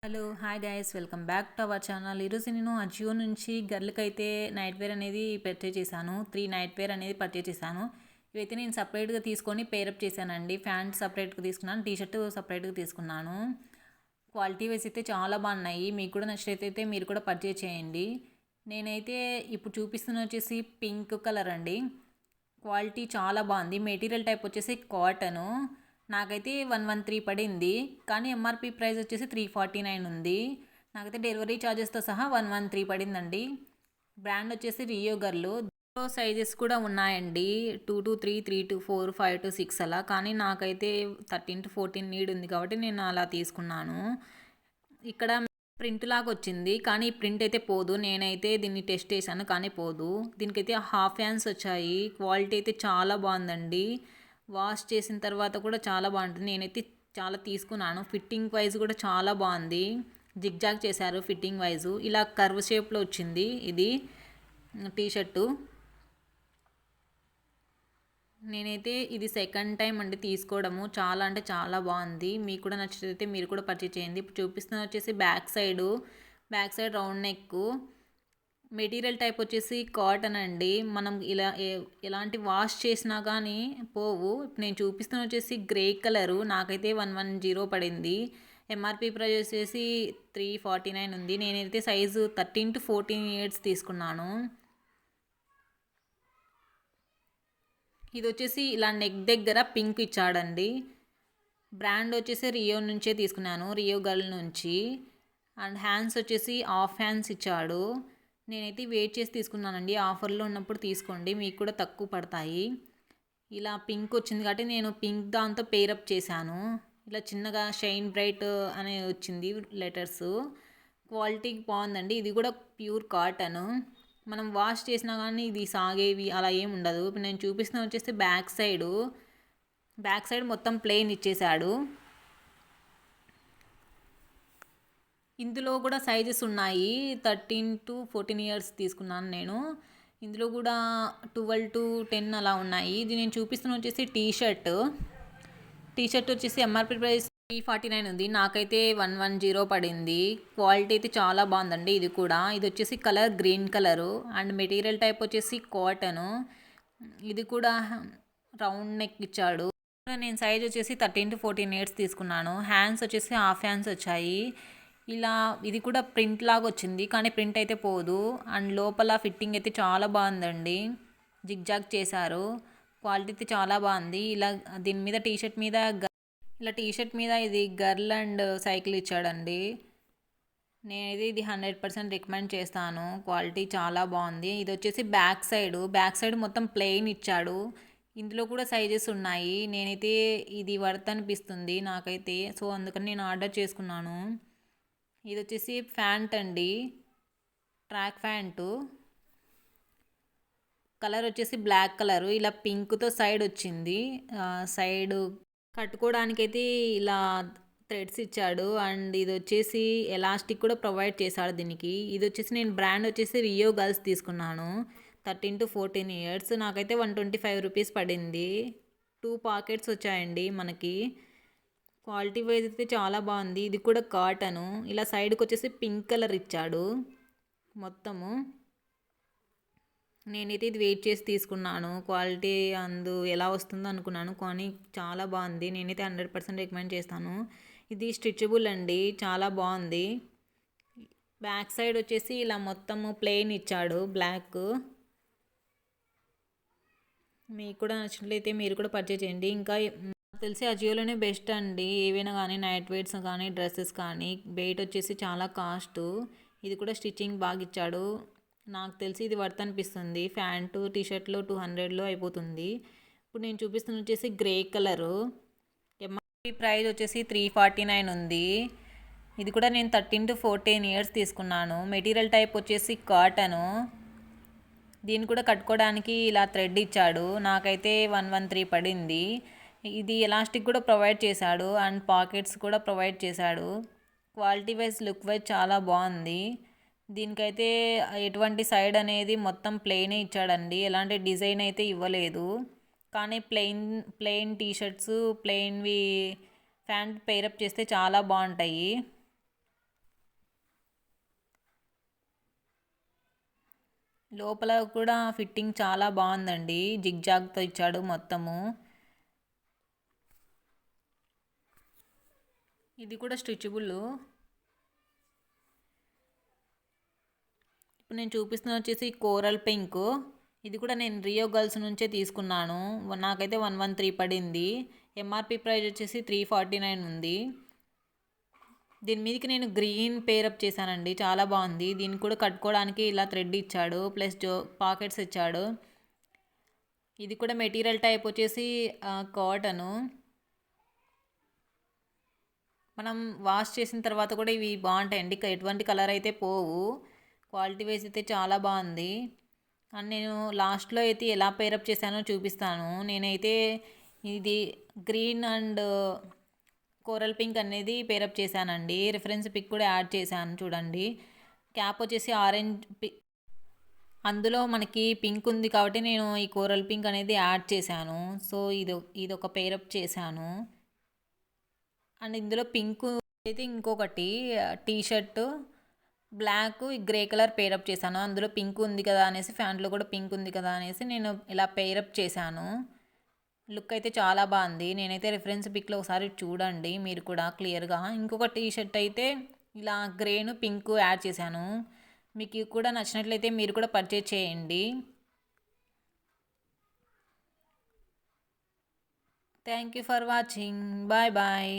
Hello hi guys welcome back to our channel. ఈరోజు నేను అజియో నుంచి గర్ల్కి అయితే నైట్ వేర్ అనేది పర్చేజ్ చేశాను. 3 నైట్ వేర్ అనేది పర్చేజ్ చేశాను. ఇవైతే నేను సపరేట్గా తీసుకొని పేరప్ చేశానండి. ప్యాంట్ సపరేట్గా తీసుకున్నాను, టీషర్ట్ సపరేట్గా తీసుకున్నాను. క్వాలిటీ వైజ్ అయితే చాలా బాగున్నాయి. మీకు కూడా నచ్చినట్లయితే మీరు కూడా పర్చేజ్ చేయండి. నేనైతే ఇప్పుడు చూపిస్తున్న వచ్చేసి పింక్ కలర్ అండి. క్వాలిటీ చాలా బాగుంది. మెటీరియల్ టైప్ వచ్చేసి కాటను. నాకైతే 113 పడింది, కానీ ఎంఆర్పి ప్రైస్ వచ్చేసి 349 ఉంది. నాకైతే డెలివరీ ఛార్జెస్తో సహా 113 పడిందండి. బ్రాండ్ వచ్చేసి రియో గర్లు. సైజెస్ కూడా ఉన్నాయండి, 2 to 3, 3 to 4, 5 to 6 అలా. కానీ నాకైతే 13 to 14 నీడ్ ఉంది కాబట్టి నేను అలా తీసుకున్నాను. ఇక్కడ ప్రింట్ లాగా వచ్చింది, కానీ ఈ ప్రింట్ అయితే పోదు. నేనైతే దీన్ని టెస్ట్ చేశాను కానీ పోదు. దీనికైతే హాఫ్ హ్యాండ్స్ వచ్చాయి. క్వాలిటీ అయితే చాలా బాగుందండి. వాష్ చేసిన తర్వాత కూడా చాలా బాగుంటుంది. నేనైతే చాలా తీసుకున్నాను. ఫిట్టింగ్ వైజ్ కూడా చాలా బాగుంది. జిగ్జాగ్ చేశారు ఫిట్టింగ్ వైజు. ఇలా కర్వ్ షేప్లో వచ్చింది ఇది టీషర్టు. నేనైతే ఇది సెకండ్ టైం అండి తీసుకోవడము. చాలా అంటే చాలా బాగుంది. మీకు కూడా నచ్చితే మీరు కూడా పర్చేజ్ చేయండి. ఇప్పుడు చూపిస్తున్న వచ్చేసి back side round neck. Material type వచ్చేసి కాటన్ అండి. మనం ఇలా ఎలాంటి వాష్ చేసినా కానీ పోవు. ఇప్పుడు నేను చూపిస్తున్న వచ్చేసి గ్రే కలరు. నాకైతే 110 పడింది. ఎంఆర్పి ప్రైస్ వచ్చేసి 349 ఉంది. నేనైతే సైజు 13 to 14 ఇయర్స్ తీసుకున్నాను. ఇది వచ్చేసి ఇలా నెక్ దగ్గర పింక్ ఇచ్చాడండి. బ్రాండ్ వచ్చేసి రియో నుంచే తీసుకున్నాను, రియో గర్ల్ నుంచి. అండ్ హ్యాండ్స్ వచ్చేసి హాఫ్ హ్యాండ్స్ ఇచ్చాడు. నేనైతే వెయిట్ చేసి తీసుకున్నానండి. ఆఫర్లో ఉన్నప్పుడు తీసుకోండి, మీకు కూడా తక్కువ పడతాయి. ఇలా పింక్ వచ్చింది కాబట్టి నేను పింక్ దాంతో పేరప్ చేశాను. ఇలా చిన్నగా షైన్ బ్రైట్ అనే వచ్చింది లెటర్స్. క్వాలిటీ బాగుందండి. ఇది కూడా ప్యూర్ కాటన్. మనం వాష్ చేసినా కానీ ఇది సాగేవి అలా ఏమి ఉండదు. ఇప్పుడు నేను చూపిస్తున్న వచ్చేసి బ్యాక్ సైడ్ మొత్తం ప్లెయిన్ ఇచ్చేసాడు. ఇందులో కూడా సైజెస్ ఉన్నాయి. 13 to 14 ఇయర్స్ తీసుకున్నాను నేను. ఇందులో కూడా 12 to 10 అలా ఉన్నాయి. ఇది నేను చూపిస్తున్న వచ్చేసి టీషర్ట్ వచ్చేసి ఎంఆర్పి ప్రైస్ 349 ఉంది. నాకైతే 110 పడింది. క్వాలిటీ అయితే చాలా బాగుందండి. ఇది వచ్చేసి colour green colour. And material type వచ్చేసి కాటను. ఇది కూడా రౌండ్ నెక్ ఇచ్చాడు. నేను సైజ్ వచ్చేసి 13 to 14 ఇయర్స్ తీసుకున్నాను. హ్యాండ్స్ వచ్చేసి హాఫ్ హ్యాండ్స్ వచ్చాయి. ఇలా ఇది కూడా ప్రింట్ లాగా వచ్చింది, కానీ ప్రింట్ అయితే పోదు. అండ్ లోపల ఫిట్టింగ్ అయితే చాలా బాగుందండి. జిగ్జాగ్ చేశారు. క్వాలిటీ అయితే చాలా బాగుంది. ఇలా దీని మీద టీషర్ట్ మీద ఇది గర్ల్ అండ్ సైకిల్ ఇచ్చాడండి. నేనైతే ఇది 100% రికమెండ్ చేస్తాను. క్వాలిటీ చాలా బాగుంది. ఇది వచ్చేసి బ్యాక్ సైడ్ మొత్తం ప్లెయిన్ ఇచ్చాడు. ఇందులో కూడా సైజెస్ ఉన్నాయి. నేనైతే ఇది వర్త్ అనిపిస్తుంది నాకైతే, సో అందుకని నేను ఆర్డర్ చేసుకున్నాను. ఇది వచ్చేసి ప్యాంట్ అండి, ట్రాక్ ప్యాంటు. కలర్ వచ్చేసి బ్లాక్ కలరు. ఇలా పింక్తో సైడ్ వచ్చింది. సైడ్ కట్టుకోవడానికైతే ఇలా థ్రెడ్స్ ఇచ్చాడు. అండ్ ఇది వచ్చేసి ఎలాస్టిక్ కూడా ప్రొవైడ్ చేశాడు దీనికి. ఇది వచ్చేసి నేను బ్రాండ్ వచ్చేసి రియో గర్ల్స్ తీసుకున్నాను. 13 to 14 ఇయర్స్. నాకైతే 125 రూపీస్ పడింది. 2 పాకెట్స్ వచ్చాయండి మనకి. క్వాలిటీ వైజ్ అయితే చాలా బాగుంది. ఇది కూడా కాటను. ఇలా సైడ్కి వచ్చేసి పింక్ కలర్ ఇచ్చాడు మొత్తము. నేనైతే ఇది వెయిట్ చేసి తీసుకున్నాను. క్వాలిటీ ఎలా వస్తుందో అనుకున్నాను, కానీ చాలా బాగుంది. నేనైతే 100% రికమెండ్ చేస్తాను. ఇది స్ట్రిచబుల్ అండి, చాలా బాగుంది. బ్యాక్ సైడ్ వచ్చేసి ఇలా మొత్తము ప్లెయిన్ ఇచ్చాడు బ్లాక్. మీకు కూడా నచ్చినట్లయితే మీరు కూడా పర్చేజ్ చేయండి. ఇంకా తెలిసి అజియోలోనే బెస్ట్ అండి. ఏవైనా కానీ నైట్ వేర్స్ కానీ డ్రెస్సెస్ కానీ. బయట వచ్చేసి చాలా కాస్ట్. ఇది కూడా స్టిచ్చింగ్ బాగా ఇచ్చాడు. నాకు తెలిసి ఇది వర్త్ అనిపిస్తుంది. ప్యాంటు టీషర్ట్లో 200లో అయిపోతుంది. ఇప్పుడు నేను చూపిస్తున్న వచ్చేసి గ్రే కలరు. ఎంఆర్పి ప్రైస్ వచ్చేసి 349 ఉంది. ఇది కూడా నేను 13 to 14 ఇయర్స్ తీసుకున్నాను. మెటీరియల్ టైప్ వచ్చేసి కాటను. దీన్ని కూడా కట్టుకోవడానికి ఇలా థ్రెడ్ ఇచ్చాడు. నాకైతే 113 పడింది. ఇది ఎలాస్టిక్ కూడా ప్రొవైడ్ చేశాడు. అండ్ పాకెట్స్ కూడా ప్రొవైడ్ చేశాడు. క్వాలిటీ వైజ్ లుక్ వైజ్ చాలా బాగుంది. దీనికైతే ఎటువంటి సైడ్ అనేది మొత్తం ప్లెయినే ఇచ్చాడండి. ఎలాంటి డిజైన్ అయితే ఇవ్వలేదు. కానీ ప్లెయిన్ టీషర్ట్స్ ప్లెయిన్వి ప్యాంట్ పేరప్ చేస్తే చాలా బాగుంటాయి. లోపల కూడా ఫిట్టింగ్ చాలా బాగుందండి. జిగ్జాగ్తో ఇచ్చాడు మొత్తము. ఇది కూడా స్ట్రెచబుల్. ఇప్పుడు నేను చూపిస్తున్న వచ్చేసి కోరల్ పింక్. ఇది కూడా నేను రియో గర్ల్స్ నుంచే తీసుకున్నాను. నాకైతే 113 పడింది. ఎంఆర్పి ప్రైస్ వచ్చేసి 349 ఉంది. దీని మీదకి నేను గ్రీన్ పేరప్ చేశానండి, చాలా బాగుంది. దీన్ని కూడా కట్టుకోవడానికి ఇలా థ్రెడ్ ఇచ్చాడు, ప్లస్ పాకెట్స్ ఇచ్చాడు. ఇది కూడా మెటీరియల్ టైప్ వచ్చేసి కాటను. మనం వాష్ చేసిన తర్వాత కూడా ఇవి బాగుంటాయండి, ఎటువంటి కలర్ అయితే పోవు. క్వాలిటీ వైజ్ అయితే చాలా బాగుంది. అండ్ నేను లాస్ట్లో అయితే ఎలా పేరప్ చేశానో చూపిస్తాను. నేనైతే ఇది గ్రీన్ అండ్ కోరల్ పింక్ అనేది పేరప్ చేశానండి. రిఫరెన్స్ పిక్ కూడా యాడ్ చేశాను చూడండి. క్యాప్ వచ్చేసి ఆరెంజ్ అందులో మనకి పింక్ ఉంది కాబట్టి నేను ఈ కోరల్ పింక్ అనేది యాడ్ చేశాను. సో ఇది ఒక పేరప్ చేశాను. అండ్ ఇందులో పింక్ అయితే ఇంకొకటి T shirt black grey colour pair up చేశాను. అందులో పింక్ ఉంది కదా అనేసి, ప్యాంట్లో కూడా పింక్ ఉంది కదా అనేసి నేను ఇలా పేరప్ చేశాను. లుక్ అయితే చాలా బాగుంది. నేనైతే రిఫరెన్స్ పిక్లో ఒకసారి చూడండి మీరు కూడా క్లియర్గా. ఇంకొక టీ షర్ట్ అయితే ఇలా గ్రేను పింక్ యాడ్ చేశాను. మీకు కూడా నచ్చినట్లయితే మీరు కూడా పర్చేజ్ చేయండి. Thank you for watching. Bye bye.